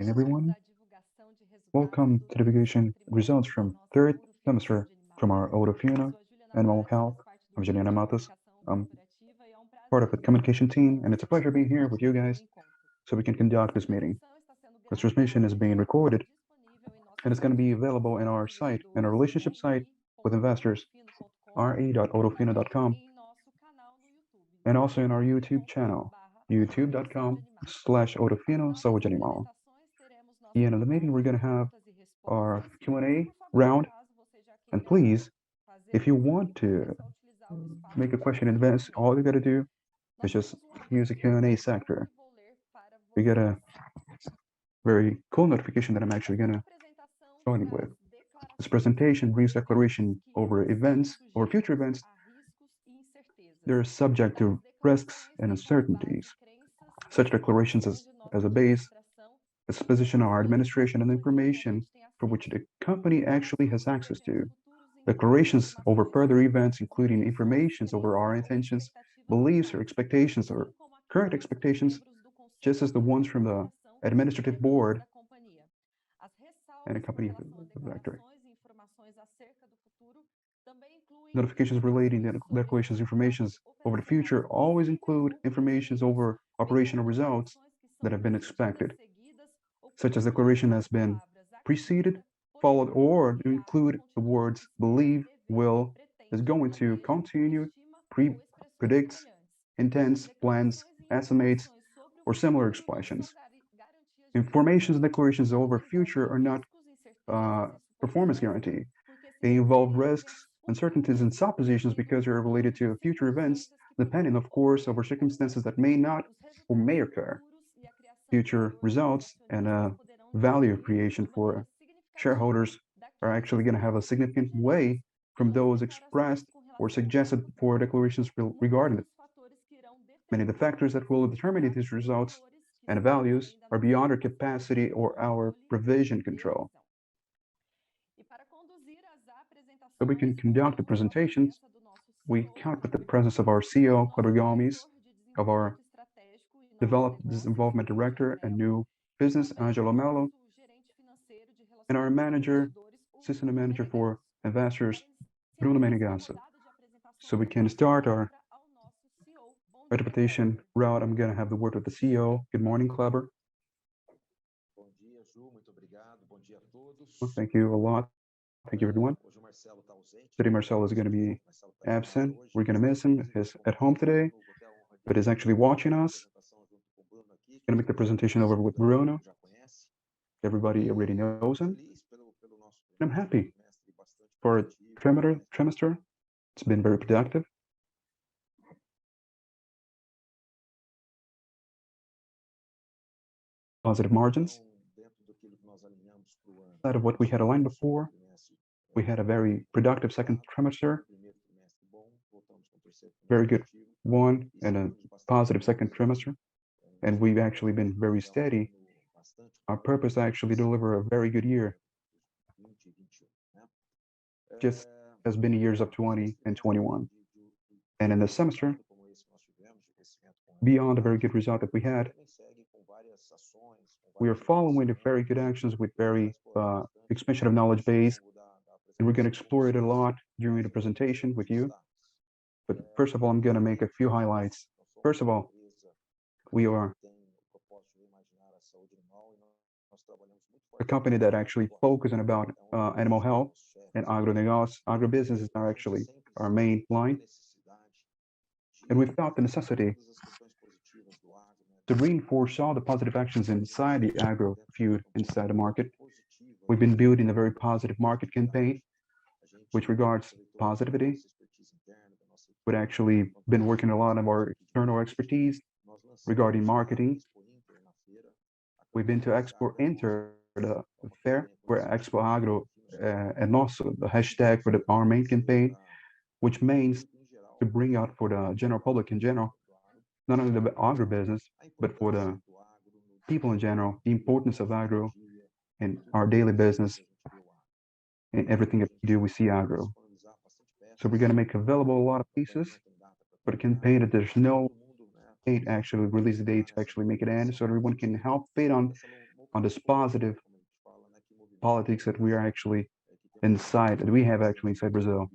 morning, everyone. Welcome to the vacation results from third semester from our Ourofino Animal Health. I'm Juliana Matos. I'm part of the communication team, and it's a pleasure being here with you guys so we can conduct this meeting. This transmission is being recorded, and it's going to be available in our site, in our relationship site with investors, re.ourofino.com, and also in our YouTube channel, youtube.com/Ourofino Saúde Animal. At the end of the meeting, we're going to have our Q&A round. And please, if you want to make a question in advance, all you got to do is just use the Q&A sector. You get a very cool notification that I'm actually going to join with. This presentation brings declaration over events or future events. They're subject to risks and uncertainties. Such declarations as a base, exposition of our administration and information for which the company actually has access to. Declarations over further events, including informations over our intentions, beliefs, or expectations, or current expectations, just as the ones from the administrative board and a company directory. Notifications relating to declarations informations over the future always include informations over operational results that have been expected, such as declaration has been preceded, followed, or include the words believe, will, is going to, continue, predicts, intends, plans, estimates, or similar expressions. Informations and declarations over future are not performance guarantee. They involve risks, uncertainties, and suppositions because they're related to future events, depending, of course, over circumstances that may not or may occur. Future results and value creation for shareholders are actually going to have a significant way from those expressed or suggested for declarations regarding it. Many of the factors that will determine these results and values are beyond our capacity or our provision control. So we can conduct the presentations. We count with the presence of our CEO, Kleber Gomes, of our Development Involvement Director and New Business, Angelo Mello, and our manager, assistant manager for investors, Bruno Menegasso. So we can start our interpretation route. I'm going to have the word with the CEO. Good morning, Kleber. Well, thank you a lot. Thank you, everyone. Today, Marcelo is going to be absent. We're going to miss him. He's at home today, but is actually watching us. Going to make the presentation over with Bruno. Everybody already knows him. I'm happy for a trimester. It's been very productive. Positive margins. Out of what we had aligned before, we had a very productive second trimester, very good one, and a positive second trimester. And we've actually been very steady. Our purpose actually deliver a very good year, just as many years of 20 and 21. And in the semester, beyond the very good result that we had, we are following the very good actions with very expansion of knowledge base, and we're going to explore it a lot during the presentation with you. But first of all, I'm going to make a few highlights. First of all, we are a company that actually focuses on about animal health and agribusiness are actually our main line. And we felt the necessity to reinforce all the positive actions inside the agro field, inside the market. We've been building a very positive market campaign, which regards positivity. We've actually been working a lot of our internal expertise regarding marketing. We've been to Expo Inter, the fair, where Expo Agro and nosso, the hashtag for our main campaign, which means to bring out for the general public in general, not only the agribusiness, but for the people in general, the importance of agro in our daily business and everything that we do, we see agro. So we're going to make available a lot of pieces for the campaign that there's no date actually release the date to actually make it end, so everyone can help bid on on this positive politics that we are actually inside, that we have actually inside Brazil.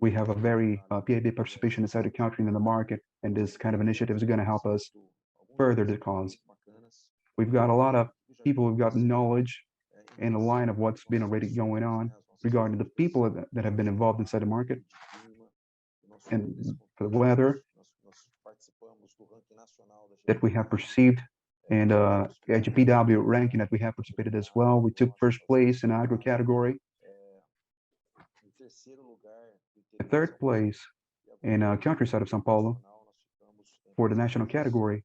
We have a very PIB participation inside the country and in the market, and this kind of initiative is going to help us further the cause. We've got a lot of people who've got knowledge in the line of what's been already going on regarding the people that have been involved inside the market and the weather that we have perceived, and GPW ranking that we have participated as well. We took first place in agro category, third place in countryside of São Paulo for the national category.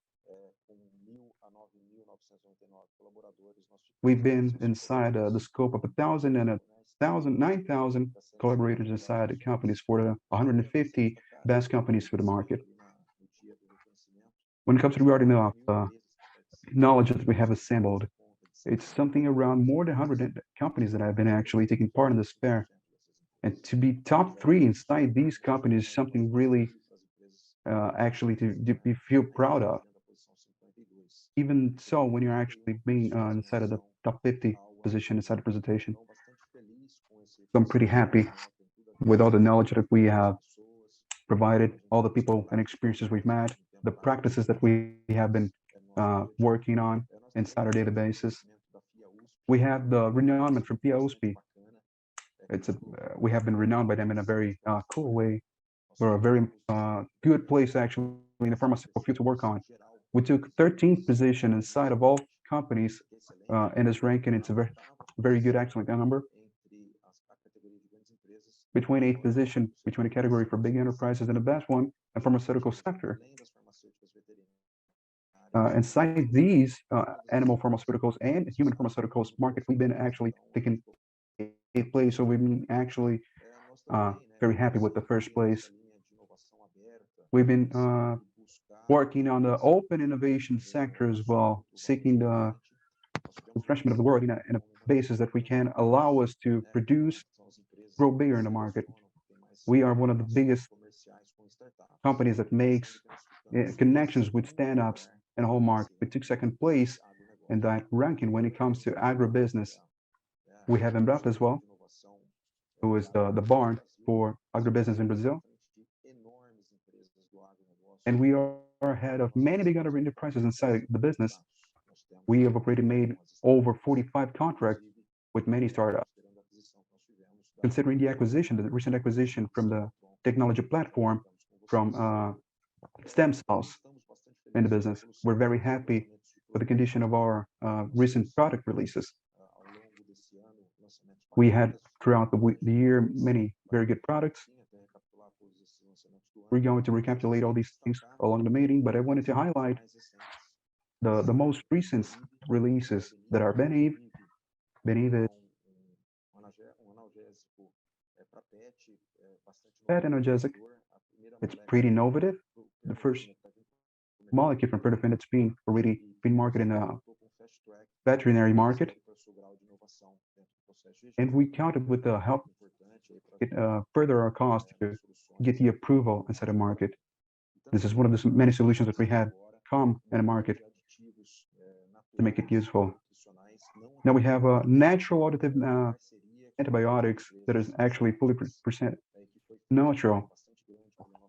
We've been inside the scope of 9,000 collaborators inside the companies for the 150 best companies for the market. When it comes to regarding the knowledge that we have assembled, it's something around more than 100 companies that have been actually taking part in this fair. And to be top 3 inside these companies is something really actually to feel proud of. Even so, when you're actually being inside of the top 50 position inside the presentation. So I'm pretty happy with all the knowledge that we have provided, all the people and experiences we've met, the practices that we have been working on inside our daily basis. We have the renownment from PIA-USP. We have been renowned by them in a very cool way. We're a very good place actually in the pharmaceutical field to work on. We took 13th position inside of all companies in this ranking. It's a very good, excellent number. Between 8th position, between a category for big enterprises and the best one, the pharmaceutical sector. Inside these animal pharmaceuticals and human pharmaceuticals market, we've been actually taking 8th place. So we've been actually very happy with the first place. We've been working on the open innovation sector as well, seeking the refreshment of the world in a basis that we can allow us to produce, grow bigger in the market. We are one of the biggest companies that makes connections with stand-ups in the whole market. We took 2nd place in that ranking when it comes to agribusiness. We have Embrapa as well, who is the barn for agribusiness in Brazil. And we are ahead of many big other enterprises inside the business. We have already made over 45 contracts with many startups. Considering the recent acquisition from the technology platform from stem cells in the business, we're very happy with the condition of our recent product releases. We had throughout the year many very good products. We're going to recapitulate all these things along the meeting, but I wanted to highlight the most recent releases that are Beniv pet analgesic. It's pretty innovative. The first molecule from Perdofen that's already been marketed in the veterinary market. And we counted with the help further our cost to get the approval inside the market. This is one of the many solutions that we had come in the market to make it useful. Now we have natural additive antibiotics that is actually fully percent natural,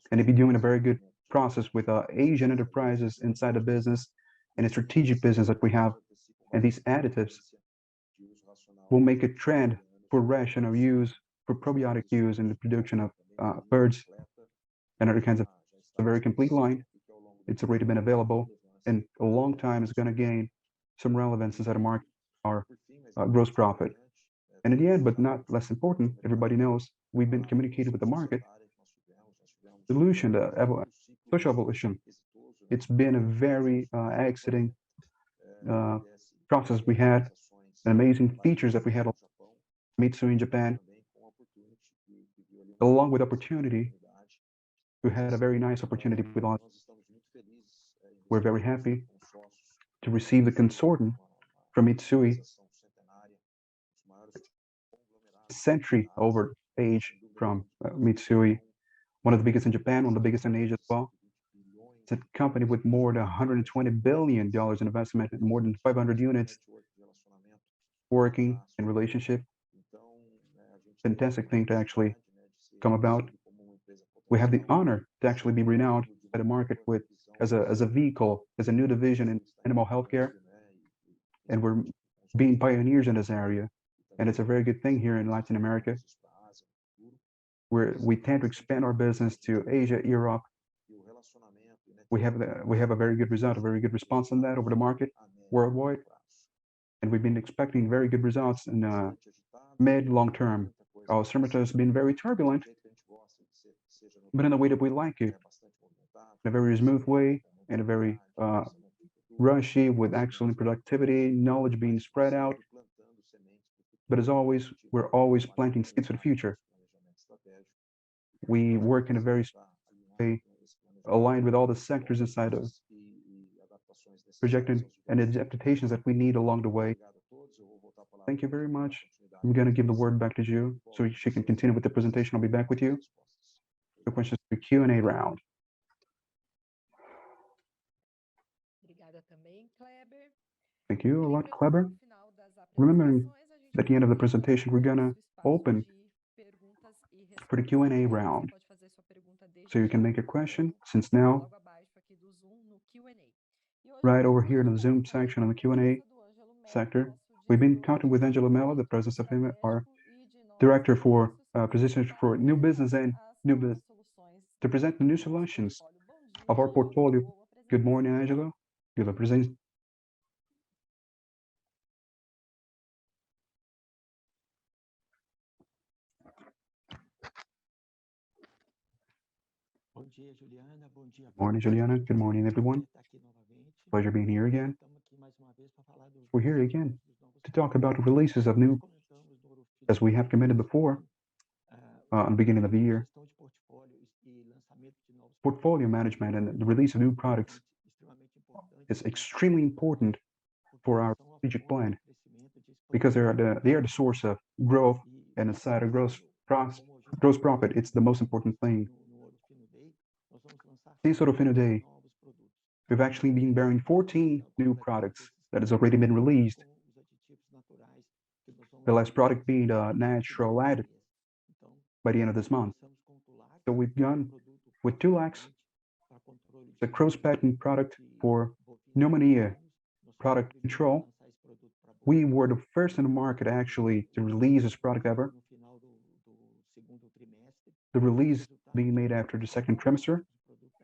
and they've been doing a very good process with Asian enterprises inside the business and a strategic business that we have. And these additives will make a trend for rational use, for probiotic use in the production of birds and other kinds of a very complete line. It's already been available, and a long time is going to gain some relevance inside the market, our gross profit. And in the end, but not less important, everybody knows we've been communicating with the market. Solution, the social evolution. It's been a very exciting process we had, amazing features that we had Mitsui in Japan, along with opportunity. We had a very nice opportunity with us. We're very happy to receive the consortium from Mitsui, century over age from Mitsui, one of the biggest in Japan, one of the biggest in Asia as well. It's a company with more than $120 billion in investment and more than 500 units working in relationship. Fantastic thing to actually come about. We have the honor to actually be renowned by the market with as a vehicle, as a new division in animal healthcare, and we're being pioneers in this area. And it's a very good thing here in Latin America, where we tend to expand our business to Asia, Europe. We have a very good result, a very good response on that over the market worldwide, and we've been expecting very good results in mid long term. Our summer has been very turbulent, but in a way that we like it, in a very smooth way, in a very rushy, with excellent productivity, knowledge being spread out. But as always, we're always planting seeds for the future. We work in a very way aligned with all the sectors inside of projected and the adaptations that we need along the way. Thank you very much. I'm going to give the word back to you so she can continue with the presentation. I'll be back with you. The questions for Q&A round. Thank you a lot, Kleber. Remembering at the end of the presentation, we're going to open for the Q&A round. So you can make a question since now, right over here in the Zoom section on the Q&A sector. We've been counting with Angelo Mello, the presence of him, our director for positions for new business and new business, to present the new solutions of our portfolio. Good morning, Angelo. You'll present. Morning, Juliana. Good morning, everyone. Pleasure being here again. We're here again to talk about the releases of new, as we have committed before, on the beginning of the year. Portfolio management and the release of new products is extremely important for our strategic plan because they are the source of growth, and inside of gross profit, it's the most important thing. This Ourofino Day, we've actually been bearing 14 new products that has already been released. The last product being a natural additive by the end of this month. So we've gone with 2 lakhs, the cross-patent product for pneumonia product control. We were the first in the market actually to release this product ever. The release being made after the second trimester,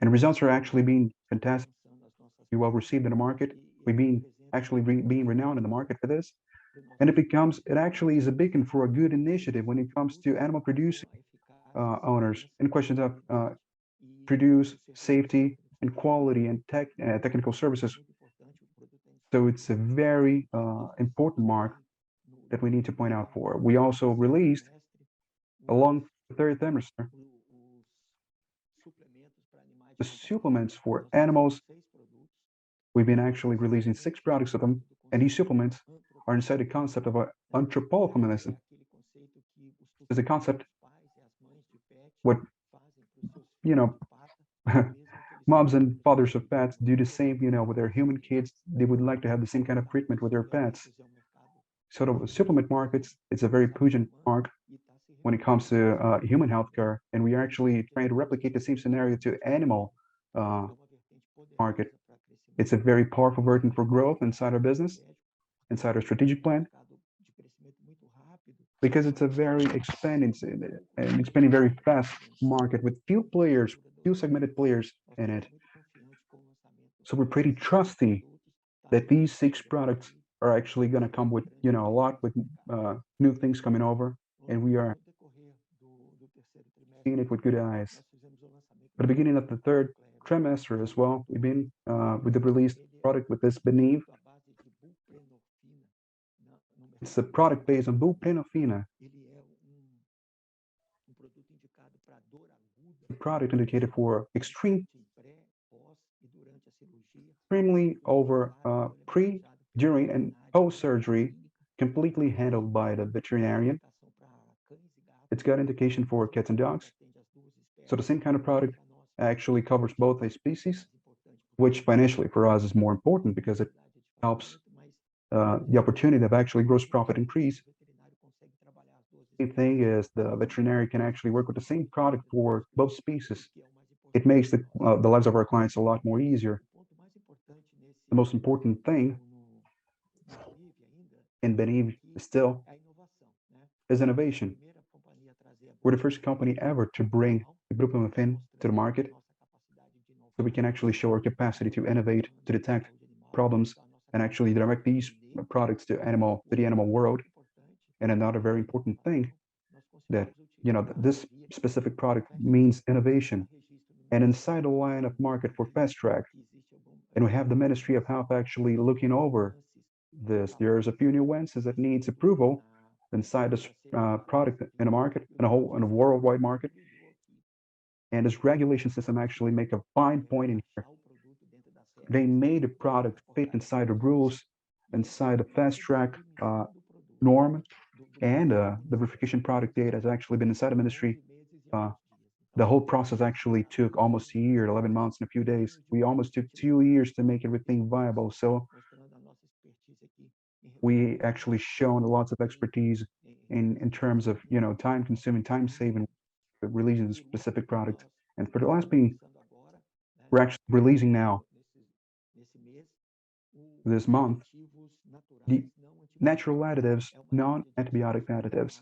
and results are actually being fantastic, well received in the market. We've been actually being renowned in the market for this, and it actually is a beacon for a good initiative when it comes to animal producing owners in questions of produce, safety, and quality and technical services. So it's a very important mark that we need to point out for. We also released along the third trimester the supplements for animals. We've been actually releasing 6 products of them, and these supplements are inside the concept of anthropomorphism. There's a concept what moms and fathers of pets do the same, with their human kids. They would like to have the same kind of treatment with their pets. So the supplement markets, it's a very pungent mark when it comes to human healthcare, and we are actually trying to replicate the same scenario to animal market. It's a very powerful version for growth inside our business, inside our strategic plan, because it's a very expanding very fast market with few players, few segmented players in it. So we're pretty trusty that these 6 products are actually going to come with, a lot with new things coming over, and we are seeing it with good eyes. At the beginning of the third trimester as well, we've been with the released product with this Beniv. It's a product based on buprenorphine. The product indicated for extremely over pre, during, and post-surgery, completely handled by the veterinarian. It's got indication for cats and dogs. So the same kind of product actually covers both a species, which financially for us is more important because it helps the opportunity of actually gross profit increase. The thing is the veterinarian can actually work with the same product for both species. It makes the lives of our clients a lot more easier. The most important thing in Beniv still is innovation. We're the first company ever to bring the Grupo Mafin to the market, so we can actually show our capacity to innovate, to detect problems, and actually direct these products to the animal world. And another very important thing that this specific product means innovation. And inside the line of market for fast track, and we have the Ministry of Health actually looking over this. There's a few nuances that needs approval inside this product in a market, in a worldwide market. And this regulation system actually make a fine point in here. They made a product fit inside the rules, inside the fast track norm, and the verification product data has actually been inside the ministry. The whole process actually took almost a year, 11 months and a few days. We almost took 2 years to make everything viable. So we actually shown lots of expertise in terms of time consuming, time saving, releasing the specific product. And for the last being, we're actually releasing now this month the natural additives, non-antibiotic additives.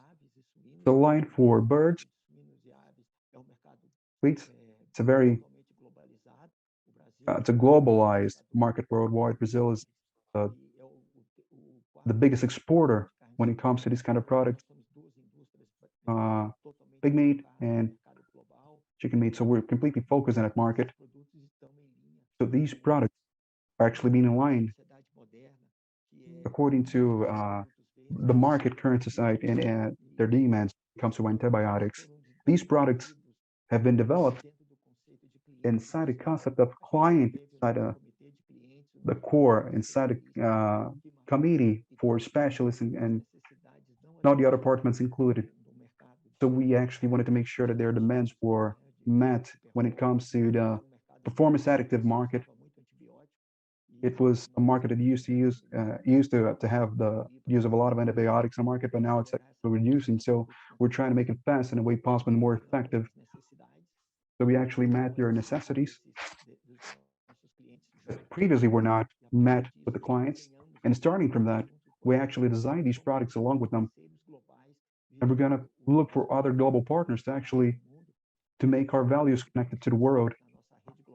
The line for birds, wheat, it's a globalized market worldwide. Brazil is uh, the biggest exporter when it comes to this kind of product, pig meat and chicken meat. So we're completely focused on that market. So these products are actually being aligned according to the market current society and their demands when it comes to antibiotics. These products have been developed inside the concept of client, inside the core, inside a committee for specialists and not the other departments included. So we actually wanted to make sure that their demands were met when it comes to the performance additive market. It was a market that used to have the use of a lot of antibiotics in the market, but now it's actually reducing. So we're trying to make it fast in a way possible and more effective. So we actually met their necessities that previously were not met with the clients. And starting from that, we actually designed these products along with them. And we're going to look for other global partners to make our values connected to the world.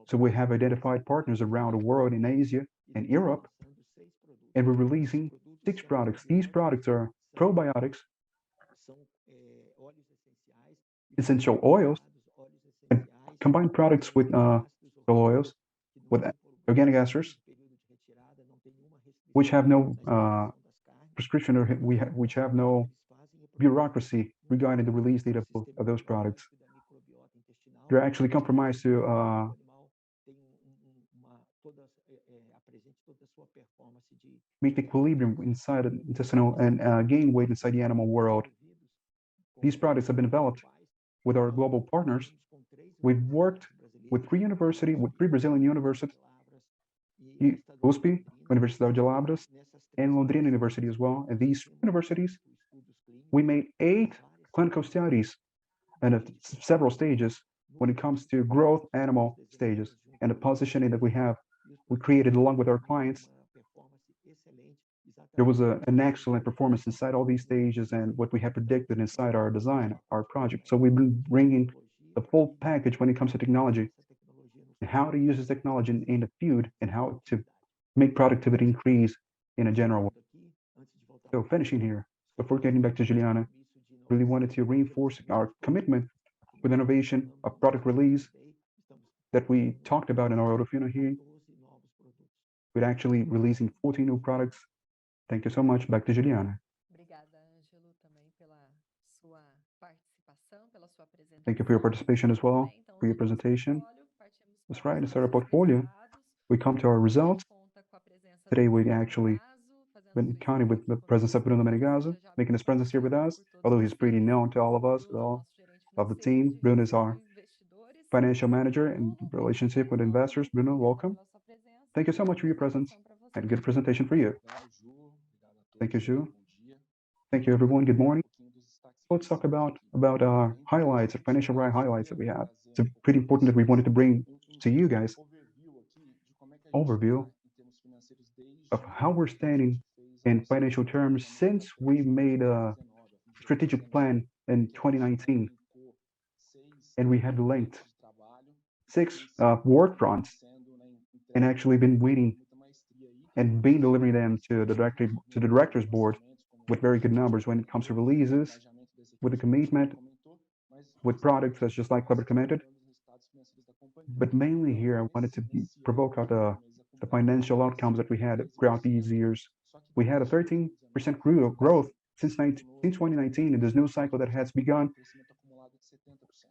So we have identified partners around the world in Asia and Europe, and we're releasing 6 products. These products are probiotics, essential oils, and combined products with oils, with organic esters, which have no prescription or which have no bureaucracy regarding the release date of those products. They're actually compromised to meet equilibrium inside the intestinal and gain weight inside the animal world. These products have been developed with our global partners. We've worked with three Brazilian universities, USP, Universidade de Lavras, and Londrina University as well. And these universities, we made 8 clinical studies and at several stages when it comes to growth animal stages and the positioning that we created along with our clients. There was an excellent performance inside all these stages and what we had predicted inside our design, our project. So we've been bringing the full package when it comes to technology, and how to use this technology in the field, and how to make productivity increase in a general way. So finishing here, before getting back to Juliana, really wanted to reinforce our commitment with innovation, a product release that we talked about in our Ourofino hearing, with actually releasing 14 new products. Thank you so much. Back to Juliana. Thank you for your participation as well, for your presentation. That's right, it's our portfolio. We come to our results. Today we actually been counting with the presence of Bruno Menegaso, making his presence here with us, although he's pretty known to all of us, all of the team. Bruno is our financial manager and relationship with investors. Bruno, welcome. Thank you so much for your presence and good presentation for you. Thank you, Ju. Thank you, everyone. Good morning. Let's talk about our highlights, our financial highlights that we have. It's pretty important that we wanted to bring to you guys overview of how we're standing in financial terms since we made a strategic plan in 2019, and we had linked six work fronts and actually been waiting and been delivering them to the directors board with very good numbers when it comes to releases, with the commitment, with products that's just like Clever commented. But mainly here, I wanted to provoke out the financial outcomes that we had throughout these years. We had a 13% growth since 2019 in this new cycle that has begun.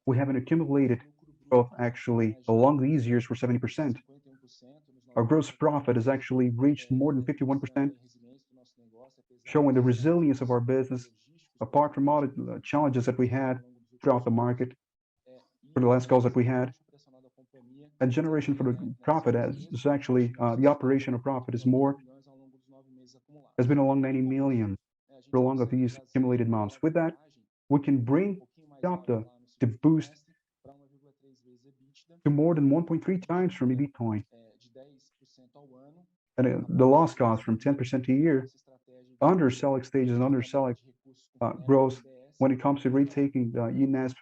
We have an accumulated growth actually along these years for 70%. Our gross profit has actually reached more than 51%, showing the resilience of our business, apart from all the challenges that we had throughout the market for the last calls that we had. And generation for the profit is actually the operational profit is more, has been along 90 million for along of these accumulated months. With that, we can bring EBITDA to boost to more than 1.3 times from EBITDA. And the loss cost from 10% a year, underselling stages and underselling growth when it comes to retaking the UNESP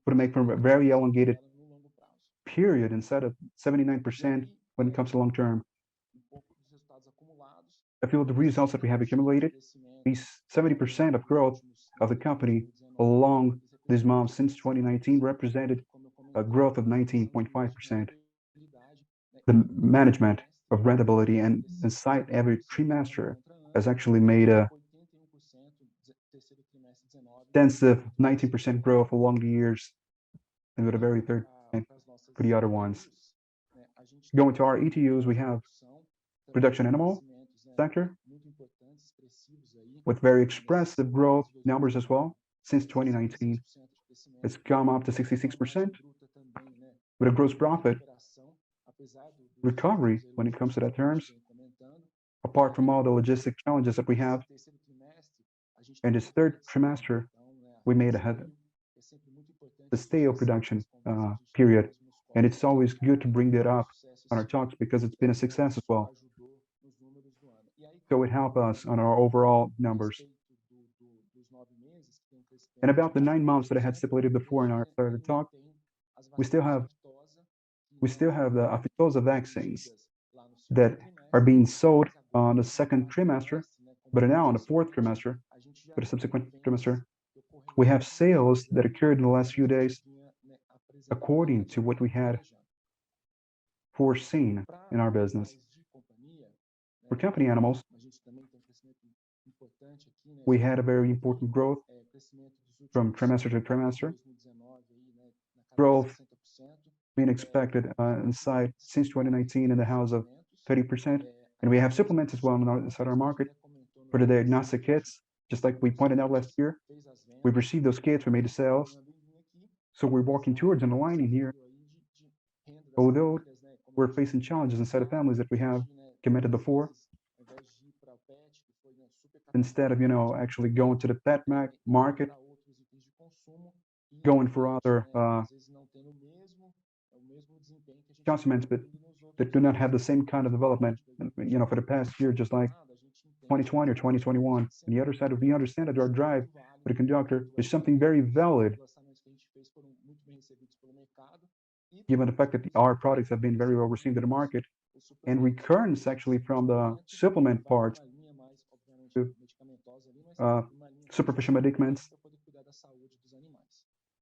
would make from a very elongated period instead of 79% when it comes to long term. I feel the results that we have accumulated, these 70% of growth of the company along these months since 2019 represented a growth of 19.5%. The management of rentability and inside every trimester has actually made a extensive 19% growth along the years, and with a very third for the other ones. Going to our ETUs, we have production animal sector with very expressive growth numbers as well since 2019. It's come up to 66% with a gross profit recovery when it comes to that terms, apart from all the logistic challenges that we have. In this third trimester, we made the stale production period, and it's always good to bring that up on our talks because it's been a success as well. So it helped us on our overall numbers. And about the 9 months that I had stipulated before in our third talk, we still have the Aftosa vaccines that are being sold on the second trimester, but now on the fourth trimester, for the subsequent trimester, we have sales that occurred in the last few days according to what we had foreseen in our business. For company animals, we had a very important growth from trimester to trimester. Growth being expected inside since 2019 in the house of 30%. And we have supplements as well inside our market for the diagnostic kits, just like we pointed out last year. We've received those kits, we made the sales. So we're walking towards an aligning here. Although we're facing challenges inside of families that we have commented before, instead of, actually going to the pet market, going for other consumers, but that do not have the same kind of development, for the past year, just like 2020 or 2021. On the other side, we understand that our drive for the conductor is something very valid, given the fact that our products have been very well received in the market, and recurrence actually from the supplement part to superficial medicaments,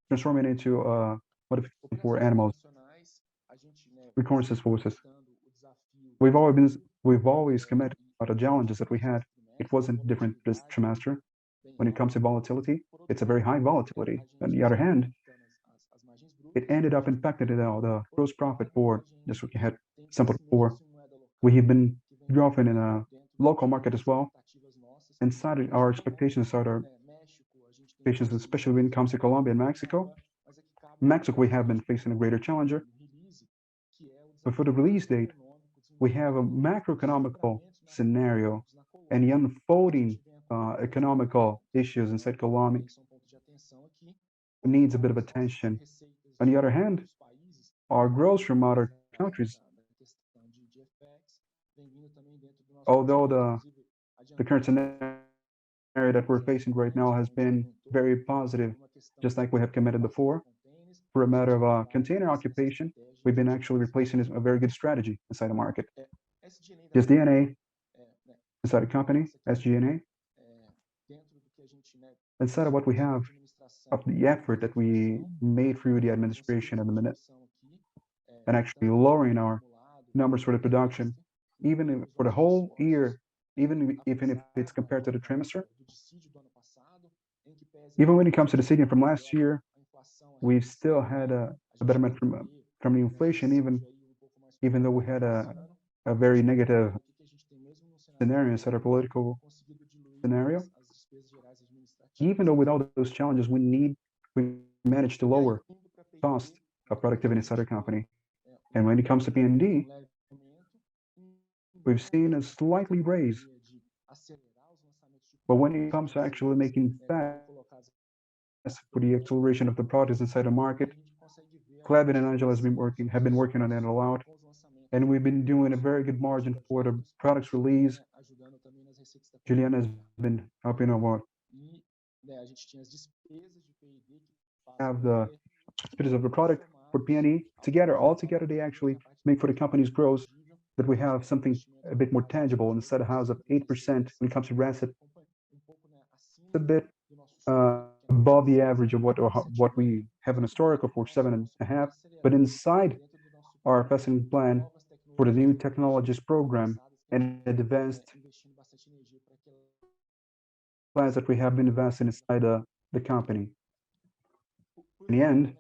transforming into modification for animals, recurrences forces. We've always committed about the challenges that we had. It wasn't different this trimester. When it comes to volatility, it's a very high volatility. On the other hand, it ended up impacting the gross profit for just what you had sampled before. We have been growing in a local market as well. Inside our expectations, especially when it comes to Colombia and Mexico. Mexico, we have been facing a greater challenger. But for the release date, we have a macroeconomical scenario and the unfolding economical issues inside Colombia needs a bit of attention. On the other hand, our growth from other countries, although the current scenario that we're facing right now has been very positive, just like we have committed before, for a matter of container occupation, we've been actually replacing a very good strategy inside the market. Just DNA inside a company, SG&A, instead of what we have of the effort that we made through the administration at the minute, and actually lowering our numbers for the production, even for the whole year, even if it's compared to the trimester. Even when it comes to the decision from last year, we've still had a betterment from the inflation, even though we had a very negative scenario inside our political scenario. Even though with all those challenges, we managed to lower cost of productivity inside our company. And when it comes to P&D, we've seen a slightly raise. But when it comes to actually making fast for the acceleration of the products inside the market, Clevin and Angela have been working on that a lot. And we've been doing a very good margin for the products release. Juliana has been helping a lot. Have the expenses of the product for P&E together, all together, they actually make for the company's growth that we have something a bit more tangible instead of house of 8% when it comes to RACIP, a bit above the average of what we have an historical for 7.5, but inside our investment plan for the new technologies program and the advanced plans that we have been investing inside the company. In the end,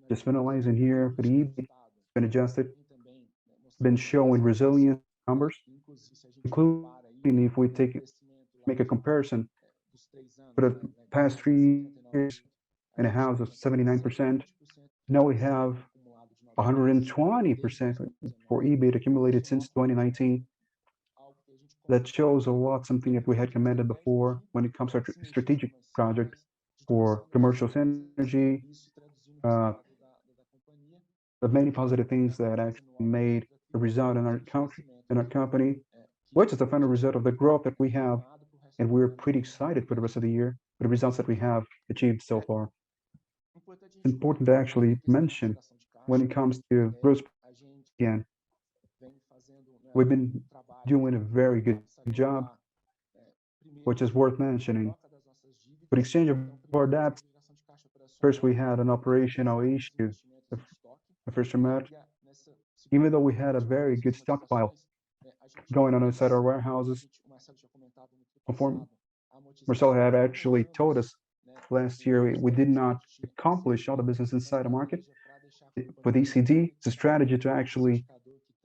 just finalizing here for the EBIT, been adjusted, been showing resilient numbers, including if we make a comparison for the past 3 years in a house of 79%. Now we have 120% for EBIT accumulated since 2019. That shows a lot, something that we had commented before when it comes to our strategic project for commercial synergy, the many positive things that actually made a result in our country, in our company, which is the final result of the growth that we have. And we're pretty excited for the rest of the year, for the results that we have achieved so far. It's important to actually mention when it comes to growth again, we've been doing a very good job, which is worth mentioning. For the exchange of our debts, first we had an operational issue the first month, even though we had a very good stockpile going on inside our warehouses. Marcelo had actually told us last year we did not accomplish all the business inside the market. With ECD, it's a strategy to actually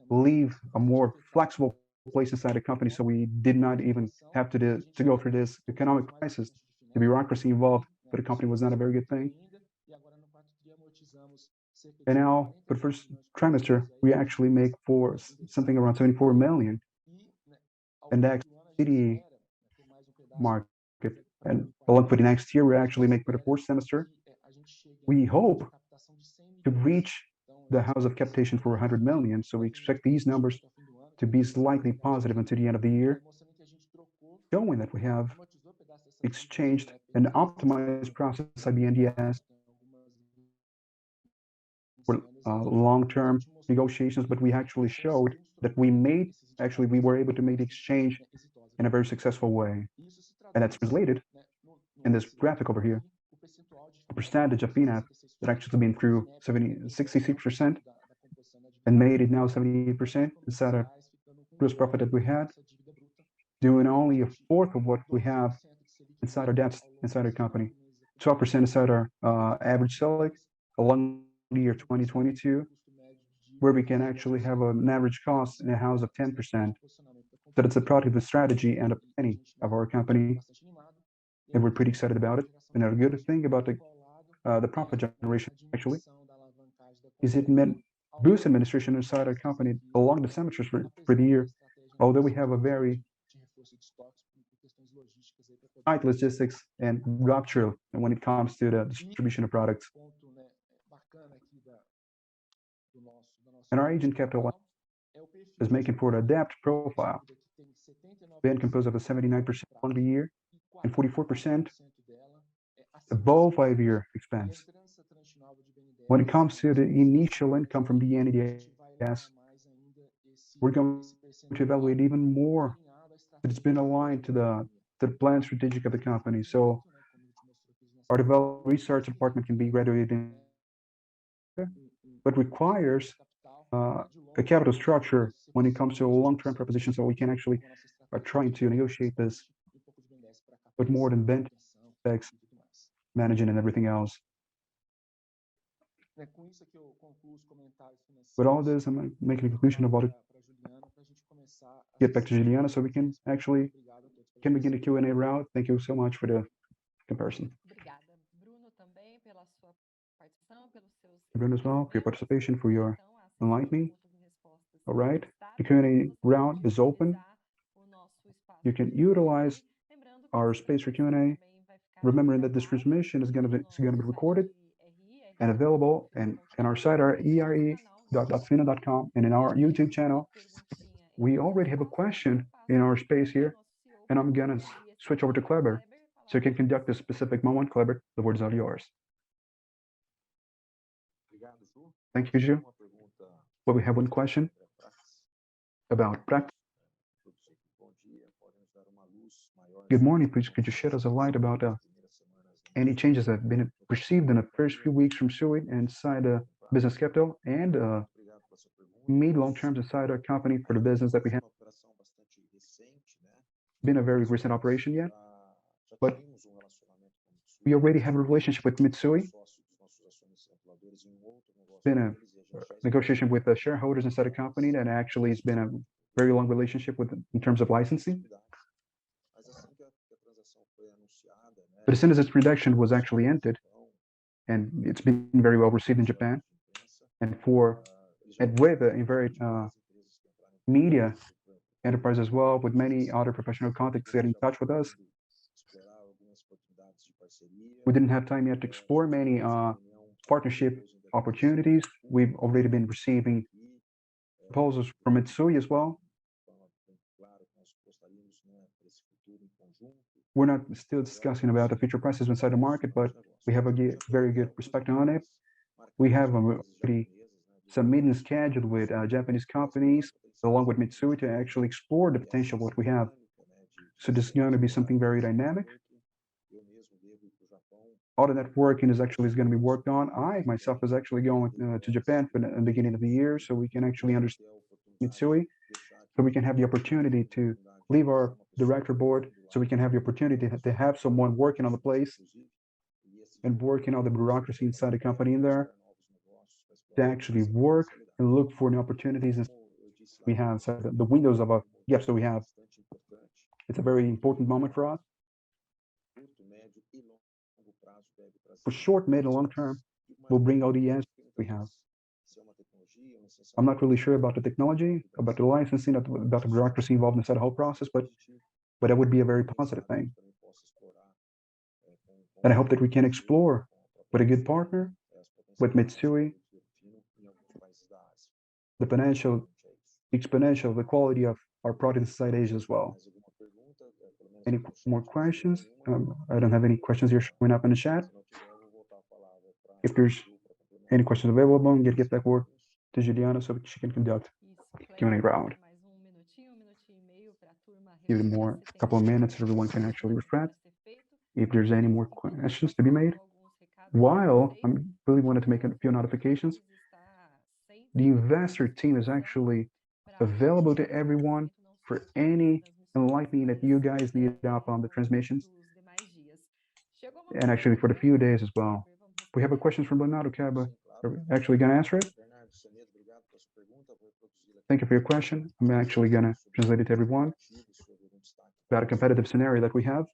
leave a more flexible place inside the company, so we did not even have to go through this economic crisis. The bureaucracy involved for the company was not a very good thing. And now, for the first trimester, we actually make for something around 74 million. And the city market, and along for the next year, we actually make for the fourth semester. We hope to reach the house of capitation for 100 million. So we expect these numbers to be slightly positive until the end of the year, showing that we have exchanged an optimized process at BNDES for long-term negotiations, but we actually showed that we were able to make the exchange in a very successful way. And that's translated in this graphic over here. A percentage of PNAP that actually been through 66% and made it now 78% inside our gross profit that we had, doing only a fourth of what we have inside our debts inside our company. 12% inside our average selling along the year 2022, where we can actually have an average cost in a house of 10%. That it's a product of the strategy and a penny of our company, and we're pretty excited about it. And a good thing about the profit generation actually is it meant boost administration inside our company along the semesters for the year, although we have a very tight logistics and rupture when it comes to the distribution of products. And our agent capital is making for the adapt profile, being composed of a 79% along the year and 44% above 5-year expense. When it comes to the initial income from the NDS, we're going to evaluate even more that it's been aligned to the plan strategic of the company. So our development research department can be graduated, but requires a capital structure when it comes to a long-term proposition, so we can actually trying to negotiate this with more than benefits, managing and everything else. With all this, I'm making a conclusion about it. Get back to Juliana so we can actually begin the Q&A route. Thank you so much for the comparison. Bruno as well, for your participation, for your enlightening. All right, the Q&A round is open. You can utilize our space for Q&A, remembering that this transmission is going to be recorded and available in our site, our ere.ofino.com, and in our YouTube channel. We already have a question in our space here, and I'm going to switch over to Kleber so you can conduct this specific moment. Kleber, the words are yours. Thank you, Ju. Well, we have one question about practice. Good morning, please. Could you shed us a light about any changes that have been perceived in the first few weeks from SUI inside the business capital and mid long terms inside our company for the business that we have? Been a very recent operation yet, but we already have a relationship with Mitsui. Been a negotiation with the shareholders inside the company, and actually it's been a very long relationship with in terms of licensing. But as soon as its reduction was actually entered, and it's been very well received in Japan, and with in very media enterprise as well, with many other professional contacts getting in touch with us. We didn't have time yet to explore many partnership opportunities. We've already been receiving proposals from Mitsui as well. We're not still discussing about the future prices inside the market, but we have a very good perspective on it. We have already some meetings scheduled with Japanese companies along with Mitsui to actually explore the potential of what we have. So this is going to be something very dynamic. All the networking is going to be worked on. I myself is actually going to Japan for the beginning of the year, so we can actually understand Mitsui, so we can have the opportunity to leave our director board, so we can have the opportunity to have someone working on the place and working on the bureaucracy inside the company in there to actually work and look for new opportunities. We have the windows of gaps that we have. It's a very important moment for us. For short, mid, and long term, we'll bring all the answers we have. I'm not really sure about the technology, about the licensing, about the bureaucracy involved inside the whole process, but that would be a very positive thing. And I hope that we can explore with a good partner, with Mitsui, the exponential the quality of our product inside Asia as well. Any more questions? I don't have any questions here showing up in the chat. If there's any questions available, I'm going to get that word to Juliana so she can conduct Q&A round. Give it a couple of minutes so everyone can actually reflect. If there's any more questions to be made, while I really wanted to make a few notifications, the investor team is actually available to everyone for any enlightening that you guys need up on the transmissions, and actually for the few days as well. We have a question from Leonardo Caba. Are we actually going to answer it? Thank you for your question. I'm actually going to translate it to everyone about a competitive scenario that we have.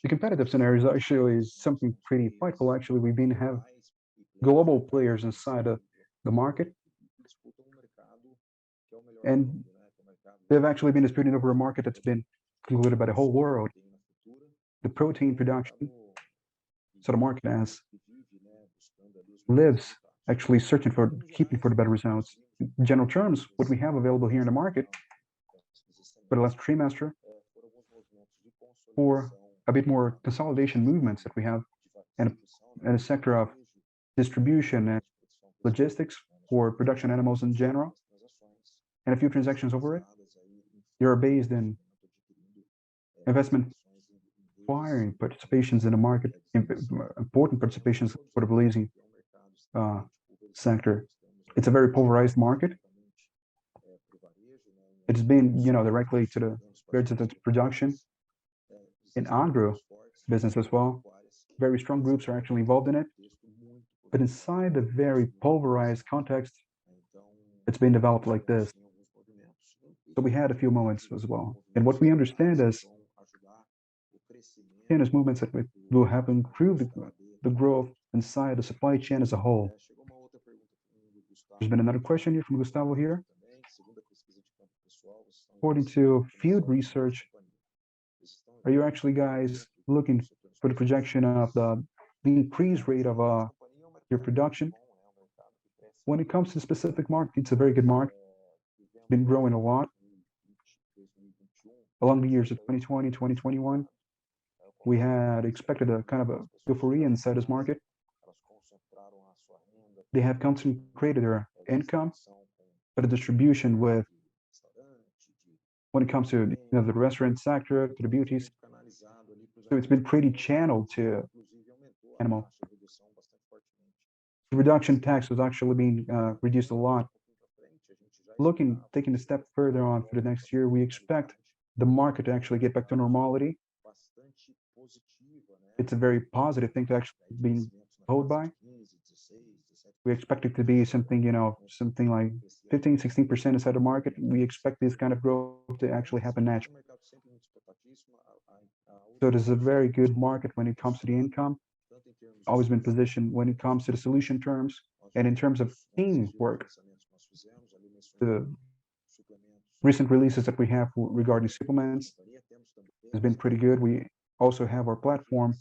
The competitive scenario is actually something pretty frightful. Actually, we've been global players inside the market, and they've actually been disputing over a market that's been concluded by the whole world, the protein production. So the market as lives actually searching for keeping for the better results. In general terms, what we have available here in the market for the last trimester, for a bit more consolidation movements that we have, and a sector of distribution and logistics for production animals in general, and a few transactions over it. They are based in investment acquiring participations in the market, important participations for the releasing sector. It's a very pulverized market. It's been, directly to the production in agro business as well. Very strong groups are actually involved in it. But inside the very pulverized context, it's been developed like this. So we had a few moments as well. And what we understand is movements that will help improve the growth inside the supply chain as a whole. There's been another question here from Gustavo here. According to field research, are you actually guys looking for the projection of the increased rate of your production? When it comes to specific market, it's a very good market. Been growing a lot along the years of 2020, 2021. We had expected a kind of a euphoria inside this market. They have concentrated their income, but the distribution with when it comes to the restaurant sector, to the beauties. So it's been pretty channeled to animal. The reduction tax was actually being reduced a lot. Taking a step further on for the next year, we expect the market to actually get back to normality. It's a very positive thing to actually be told by. We expect it to be something, something like 15, 16% inside the market. We expect this kind of growth to actually happen naturally. So it is a very good market when it comes to the income. Always been positioned when it comes to the solution terms and in terms of teamwork. The recent releases that we have regarding supplements has been pretty good. We also have our platform,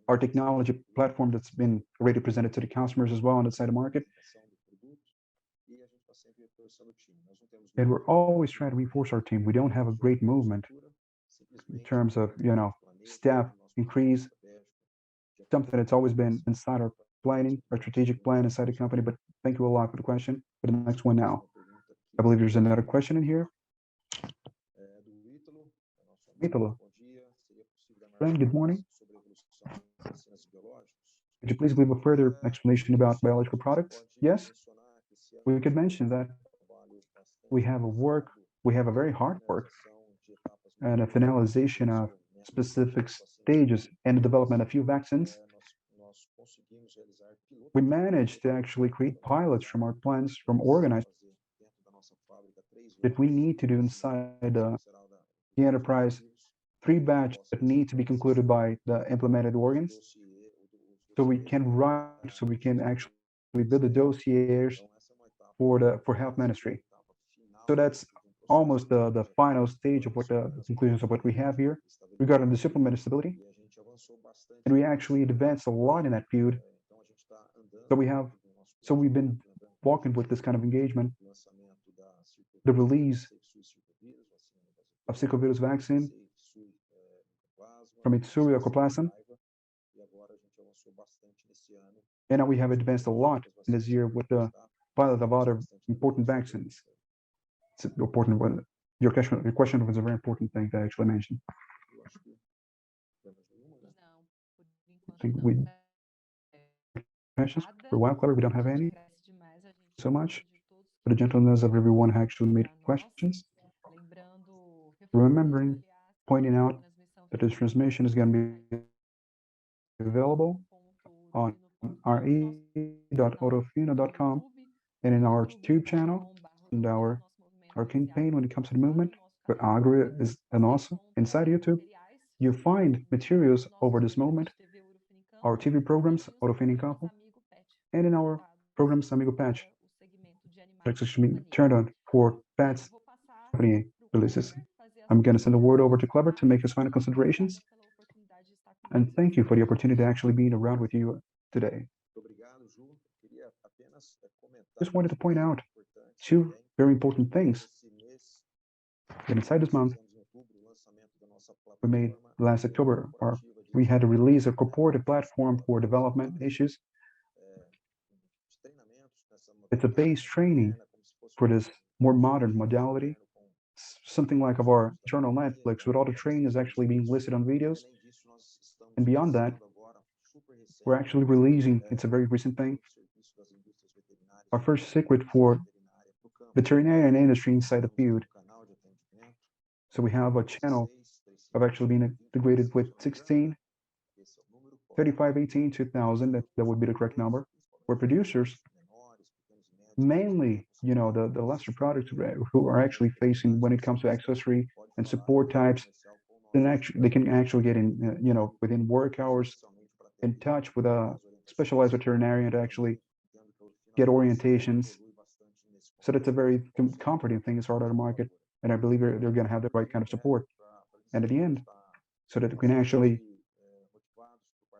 our technology platform that's been already presented to the customers as well on the side of market. And we're always trying to reinforce our team. We don't have a great movement in terms of, staff increase, something that's always been inside our planning, our strategic plan inside the company. But thank you a lot for the question. For the next one now, I believe there's another question in here. Ítalo. Friend, good morning. Could you please give a further explanation about biological products? Yes, we could mention that we have a very hard work and a finalization of specific stages and the development of a few vaccines. We managed to actually create pilots from our plans, from organized that we need to do inside the enterprise, 3 batches that need to be concluded by the implemented organs. So we can actually build the dossiers for health ministry. So that's almost the final stage of what the conclusions of what we have here regarding the supplement stability. And we actually advanced a lot in that field. So we've been walking with this kind of engagement, the release of Sickle vaccine from Itsui Aquaplasm. And now we have advanced a lot in this year with the pilot of other important vaccines. It's important one. Your question was a very important thing to actually mention. I think we questions for a while, Clever. We don't have any. So much for the gentleness of everyone who actually made questions. Remembering, pointing out that this transmission is going to be available on re.ourofino.com and in our YouTube channel and our campaign when it comes to the movement. But Agro is and also inside YouTube, you find materials over this moment. our TV programs, Ourofino Saúde, and in our programs Amigo Pet, that's actually turned on for pets company releases. I'm going to send the word over to Clever to make his final considerations. And thank you for the opportunity to actually being around with you today. Just wanted to point out two very important things that inside this month we made last October, we had to release a corporate platform for development issues. It's a base training for this more modern modality, something like of our journal Netflix, with all the training is actually being listed on videos. And beyond that, we're actually releasing, it's a very recent thing, our first secret for veterinarian industry inside the field. So we have a channel of actually being integrated with 16, 35, 18, 2000, that would be the correct number, where producers, mainly, the lesser products who are actually facing when it comes to accessory and support types, then they can actually get in, within work hours, in touch with a specialized veterinarian to actually get orientations. So that's a very comforting thing as far as the market, and I believe they're going to have the right kind of support. And at the end, so that we can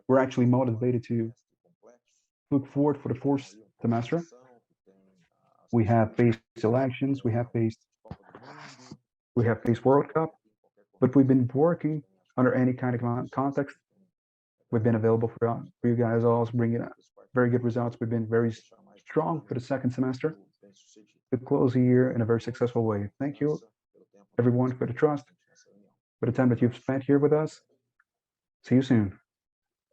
we're actually motivated to look forward for the fourth semester. We have faced elections, we have faced World Cup, but we've been working under any kind of context. We've been available for you guys, also bringing very good results. We've been very strong for the second semester to close the year in a very successful way. Thank you, everyone, for the trust, for the time that you've spent here with us. See you soon.